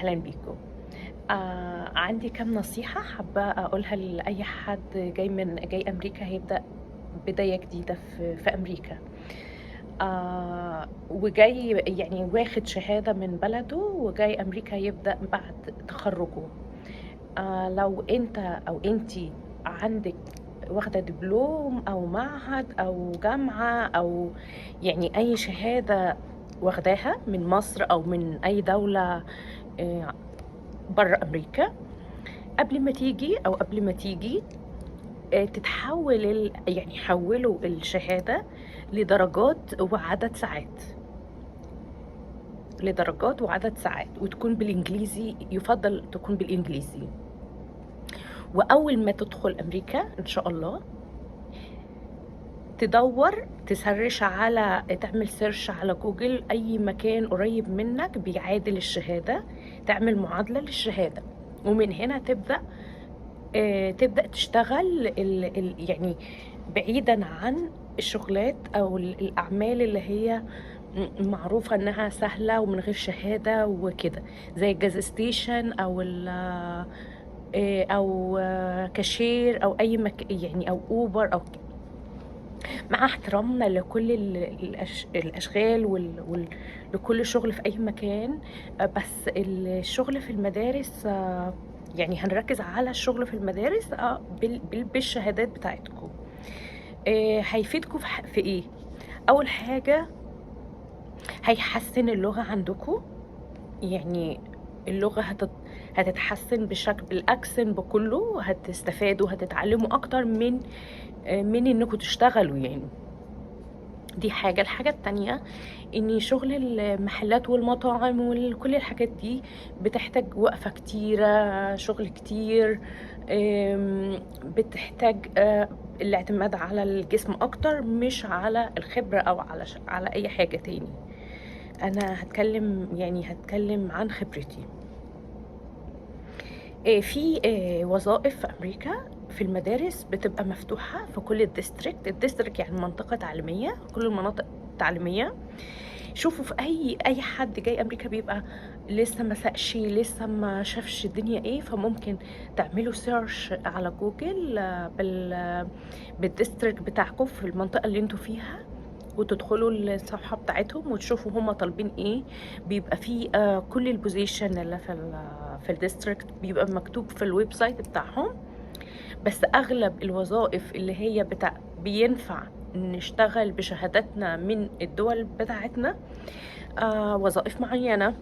أهلا بيكم. عندي كام نصيحة حابة أقولها لأي حد جاي أمريكا هيبدأ بداية جديدة في أمريكا. وجاي يعني واخد شهادة من بلده وجاي أمريكا يبدأ بعد تخرجه. لو أنت أو أنتي عندك واخدة دبلوم أو معهد أو جامعة أو يعني أي شهادة واخداها من مصر أو من أي دولة بره أمريكا، قبل ما تيجي تتحول يعني حولوا الشهادة لدرجات وعدد ساعات، وتكون بالإنجليزي، يفضل تكون بالإنجليزي. وأول ما تدخل أمريكا إن شاء الله تعمل سيرش على جوجل أي مكان قريب منك بيعادل الشهادة، تعمل معادلة للشهادة، ومن هنا تبدأ تشتغل يعني بعيدا عن الشغلات أو الأعمال اللي هي معروفة إنها سهلة ومن غير شهادة وكده، زي الجاز ستيشن أو كاشير أو أي يعني أو أوبر أو كده. مع احترامنا لكل الأشغال لكل شغل في أي مكان، بس الشغل في المدارس يعني هنركز على الشغل في المدارس بالشهادات بتاعتكم. هيفيدكم في ايه؟ اول حاجة هيحسن اللغة عندكم، يعني اللغة هتتحسن بشكل بالاكسن بكله، هتستفادوا هتتعلموا اكتر من انكم تشتغلوا يعني. دي حاجة. الحاجة التانية ان شغل المحلات والمطاعم وكل الحاجات دي بتحتاج وقفة كتيرة، شغل كتير، بتحتاج الاعتماد على الجسم اكتر مش على الخبرة او على اي حاجة تاني. انا هتكلم عن خبرتي. في وظائف في امريكا في المدارس بتبقى مفتوحة في كل الديستريكت يعني منطقة تعليمية، كل المناطق تعليمية. شوفوا في اي حد جاي امريكا بيبقى لسه ما سقش، لسه ما شافش الدنيا ايه، فممكن تعملوا سيرش على جوجل بالديستريكت بتاعكم في المنطقة اللي انتوا فيها، وتدخلوا الصفحة بتاعتهم وتشوفوا هما طالبين ايه. بيبقى فيه كل البوزيشن اللي في الديستريكت بيبقى مكتوب في الويب سايت بتاعهم. بس اغلب الوظائف اللي هي بينفع نشتغل بشهاداتنا من الدول بتاعتنا وظائف معينة.